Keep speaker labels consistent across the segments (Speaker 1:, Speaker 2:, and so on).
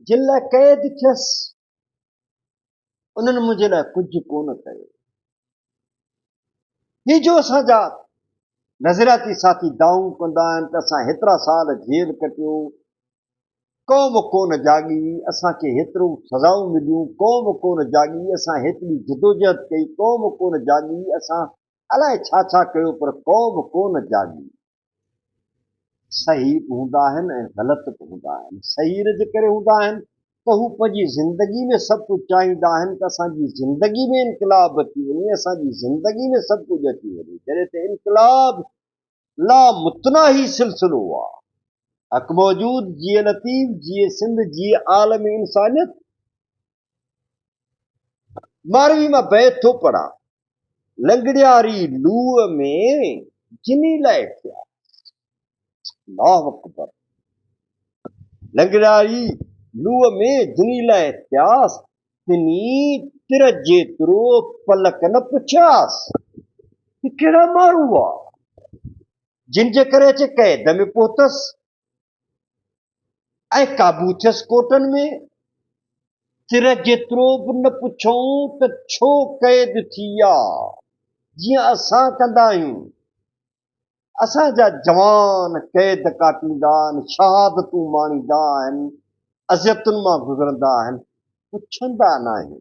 Speaker 1: जिन लाइ क़ैद थियसि उन्हनि मुंहिंजे लाइ कुझु कोन कयो। ही जो असांजा नज़रियाती साथी दाऊं कंदा आहिनि त असां हेतिरा साल जेल कटियो, क़ौम कोन जाॻी, असांखे हेतिरो सज़ाऊं मिलियूं, क़ौम कोन जाॻी, असां हेतिरी जिदोजहद कई, क़ौम कोन जाॻी, असां अलाए छा छा कयो पर क़ौम कोन जाॻी। सही बि हूंदा आहिनि ऐं ग़लति बि हूंदा आहिनि। सही इन जे करे हूंदा आहिनि त हू पंहिंजी ज़िंदगी में सभु कुझु चाहींदा आहिनि त असांजी ज़िंदगी में इनकलाब अची वञे, असांजी ज़िंदगी में सभु कुझु अची वञे। जॾहिं त इनकलाब लामुतनाही सिलसिलो आहे। हक़ मौजूद जिए लतीफ़, जिए सिंध, जिए आलम इंसानियत। मारवी मां बैत थो पढ़ा, लंगड़ियारी लूअ में जिनी लाइ थिया। अल्लाहु अकबर। लंगड़ियारी लूअ में जिनी लाइ थियासि, तिनी तिर जेतिरो पलक न पुछियासि। ही कहिड़ा माण्हू आहे जिन जे करे अचे क़ैद में पहुतसि ऐं काबू थियसि कोटनि में। तिर जेतिरो बि न पुछऊं त छो क़ैद थी आहे, जीअं असां कंदा आहियूं। असांजा जवान क़ैद काटींदा आहिनि, शहादतूं माणींदा आहिनि, अज़ियतुनि मां गुज़रंदा आहिनि, पुछंदा न आहिनि।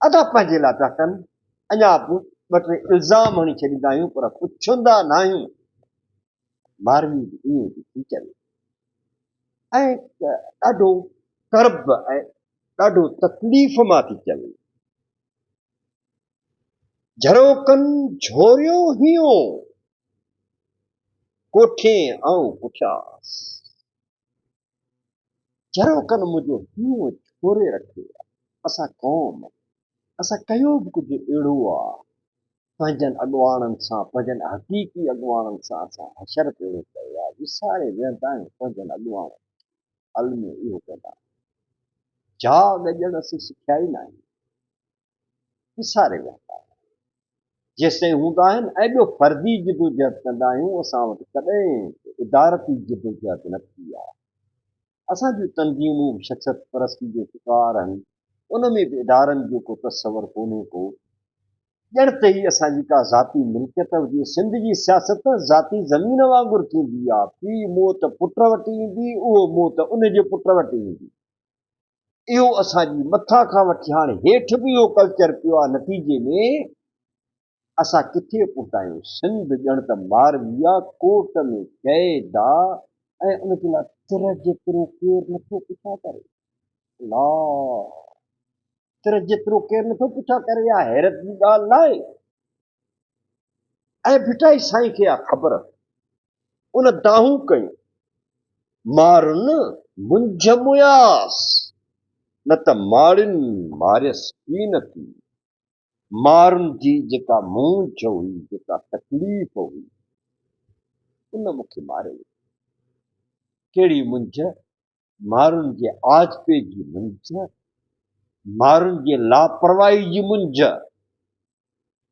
Speaker 1: अदा पंहिंजे लाइ था कनि, अञा बि ॿ टे इल्ज़ाम हणी छॾींदा आहियूं पर पुछंदा न आहियूं। मारवी बि ईअं थी चवे ऐं ॾाढो कर्ब ऐं ॾाढो तकलीफ़ मां थी चवे। झरोकनि झोरियो हियो कोठे आऊं पुछियासि। झरोकनि मुंहिंजो हियो छोरे रखियो आहे। असां क़ौम, असां कयो बि कुझु अहिड़ो आहे, पंहिंजनि अॻुवाणनि सां, पंहिंजनि हक़ीक़ी अॻुवाणनि सां असां हशर अहिड़ो कयो आहे। विसारे वेहंदा आहियूं पंहिंजनि अॻुवाण हल में इहो कंदा आहियूं। जाग ॼण असीं सिखिया ई न आहियूं, विसारे वेहंदा आहियूं जेसिताईं हूंदा आहिनि। ऐं ॿियो फर्दी जिदोजहद कंदा आहियूं। असां वटि कॾहिं इदारती जिदोजहद न थी आहे। असांजूं तंज़ीमूं शख़्सियत परस्ती जो शिकार आहिनि, उन में बि इदारनि जो को तसवर कोन्हे को। ॼण त ई असांजी का ज़ाती मिल्कियत हुजे। सिंध जी सियासत ज़ाती ज़मीन वांगुरु थींदी आहे। पीउ मोह त पुट वटि ईंदी, उहो मोह त उन जे पुट वटि ईंदी। इहो असांजी मथां खां वठी हाणे हेठि बि इहो कल्चर पियो आहे। नतीजे में असां किथे पहुता आहियूं। सिंध ॼण त मारवी आहे, कोट में क़ैद आहे ऐं उनजे लाइ तिर जेतिरो केरु नथो पुछा करे। अलाह, तिर जेतिरो केरु नथो पुछा करे, या हैरत जी ॻाल्हि न आहे। ऐं भिटाई साईं खे आहे ख़बर, उन दाहूं कयूं, मारुनि मुंझ मुयासि, न त मारियुनि मारियसि कीन थी। मारुनि जी जेका मूंझ हुई, जेका तकलीफ़ हुई, उन मूंखे मारियो। कहिड़ी मुंझ? मारुनि जे आजपे जी मुंझ, मारुनि जे लापरवाही जी मुंझ,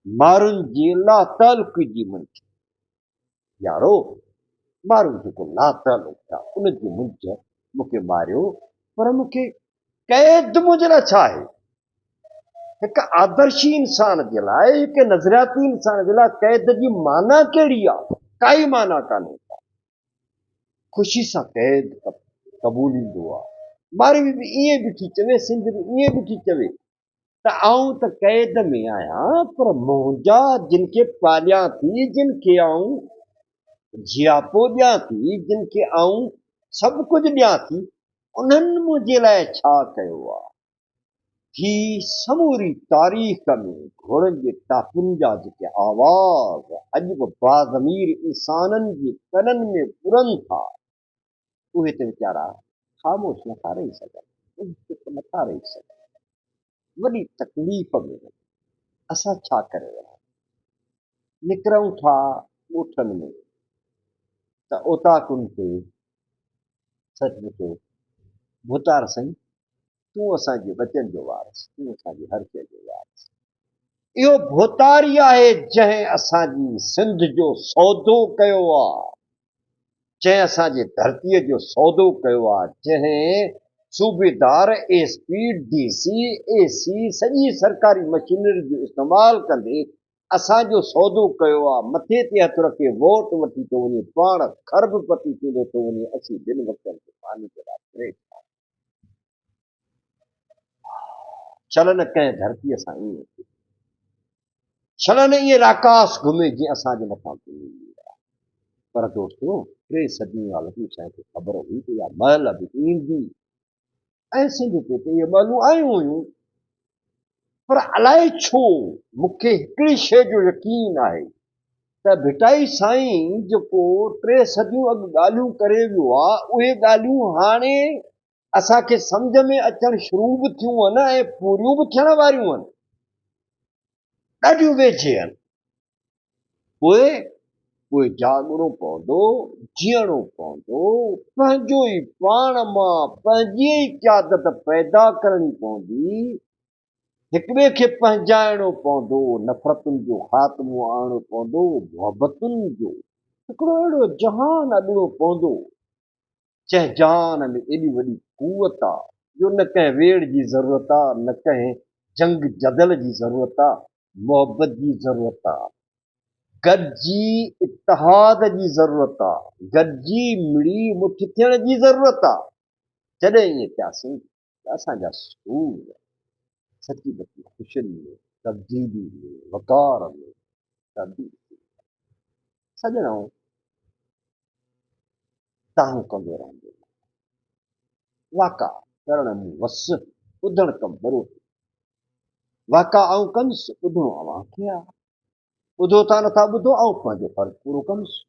Speaker 1: मारुनि जे लातालुकी जी मुंझ। यारो, माण्हू जेको लातालुक आहे उन जी मुंझ मूंखे मारियो, पर मूंखे क़ैद मुंहिंजे लाइ छा आहे? हिकु आदर्शी इंसान जे लाइ, हिकु नज़रियाती इंसान जे लाइ क़ैद जी माना कहिड़ी आहे? काई माना कान्हे। ख़ुशी सां क़ैद क़बूलींदो आहे। मारवी बि ईअं बि थी चवे, सिंध बि ईअं बि थी चवे त आऊं त क़ैद में आहियां, पर मुंहिंजा जिन खे पालियां थी, जिन खे आऊं जियापो ॾियां थी, जिन खे आऊं सभु कुझु ॾियां थी, उन्हनि मुंहिंजे लाइ छा कयो आहे? ही समूरी तारीख़ में घोड़नि जे टापुनि जा जेके आवाज़ अॼु बि बाज़मीर इंसाननि जे कननि में पुरनि था, उहे त वीचारा ख़ामोश नथा रही सघनि, नथा रही सघनि। वॾी तकलीफ़ में असां छा करे रहिया? निकिरूं था ॻोठनि में त ओताकुनि ते सचमुच भुतार साईं, तूं असांजे बचन जो वारस, तूं असांजे हर शइ जो वारस। इहो भोतारी आहे जंहिं असांजी सिंध जो सौदो कयो आहे। जंहिं असांजे धरतीअ जो सौदो कयो आहे, जंहिं सूबेदार एसपी डीसी एसी सॼी सरकारी मशीनरी जो इस्तेमालु कंदे असांजो सौदो कयो आहे, मथे ते हथु रखे वोट वठी थो वञे, पाण खरबपति थींदो थो वञे, असीं ॿिनि वक़्तनि ते पाणी जे चलन कंहिं धरतीअ सां ईअं चलन ईअं राकास घुमे जीअं असांजे मथां घुमी। पर दोस्तो 3 सदियूं या लॻी साईं खे ख़बर हुई त इहा महिल बि ईंदी ऐं सिंध ते त इहे महिलूं आयूं हुयूं। पर अलाए छो मूंखे हिकिड़ी शइ जो यकीन आहे त भिटाई साईं जेको 3 सदियूं अॻु ॻाल्हियूं करे वियो आहे, उहे ॻाल्हियूं हाणे असांखे सम्झ में अचणु शुरू बि थियूं आहिनि ऐं पूरियूं बि थियण वारियूं आहिनि, ॾाढियूं वेझे आहिनि। उहे जाॻणो पवंदो, जीअणो पवंदो, पंहिंजो ई पाण मां पंहिंजी ई क़यादत पैदा करणी पवंदी, हिक ॿिए खे पंहिंजाइणो पवंदो, नफ़रतुनि जो ख़ात्मो आणणो पवंदो, मुहबतुनि जो हिकिड़ो अहिड़ो जहान अॾणो पवंदो, जंहिं जहान में एॾी वॾी क़ुवत आहे जो न कंहिं वेड़ जी ज़रूरत आहे, न कंहिं जंग जदल जी ज़रूरत आहे, मुहबत जी ज़रूरत आहे, गॾिजी इतिहाद जी ज़रूरत आहे, गॾिजी मिड़ी मुठ थियण जी ज़रूरत आहे। जॾहिं ईअं थियासीं त असांजा सूर सची बची ख़ुशियुनि में, तब्दीली में, वक़ार में तब्दील थी। सॼणो ताहूं कंदो रहंदो, वाका करण मूं वस, ॿुधण कमु भरो। वाका आऊं कंदुसि, ॿुधणो अव्हांखे आहे। ॿुधो था नथा ॿुधो, आऊं पंहिंजो फ़र्ज़ु पूरो कंदुसि।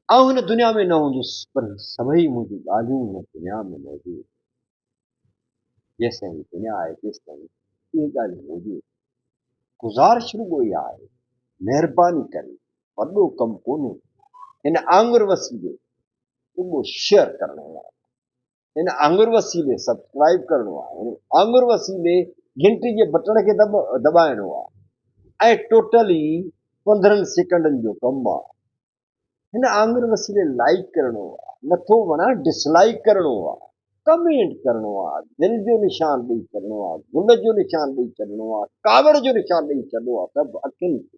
Speaker 1: आऊं हिन दुनिया में न हूंदुसि, पर सभई मुंहिंजी ॻाल्हियूं हिन दुनिया में मौजूदु। जेसिताईं दुनिया आहे तेसिताईं इहे ॻाल्हियूं मौजूदु। गुज़ारिश रुॻो इहा आहे, महिरबानी करे वॾो कमु कोन्हे, हिन आंगुर वसीले रुॻो शेयर करणो आहे, हिन आंगुर वसीले सब्सक्राइब करणो आहे, हिन आंगुर वसीले घंटी जे बटण खे दॿाइणो आहे ऐं टोटली 15 सेकंडनि जो कमु आहे। हिन आंगुर वसीले लाइक करणो आहे, नथो वणा डिसलाइक करणो आहे, कमेंट करणो आहे, दिल जो निशान ॾेई छॾिणो आहे, गुल जो निशान ॾेई छॾिणो आहे, कावड़ जो निशान ॾेई छॾिणो आहे, सभु अखियुनि खे।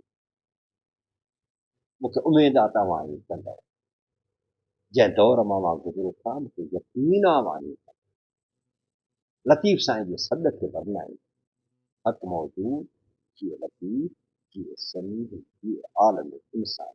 Speaker 1: मूंखे उमेद आहे तव्हां ईअं कंदव। जंहिं दौर मां मां गुज़रो था, मूंखे यकीन आहे मां ईअं कंदुसि। लतीफ़ साईं जे सॾ खे बदिलाईं, हक़ मौजूद, जीअं लतीफ़, जीअं समीर, जीअं आलम इंसान।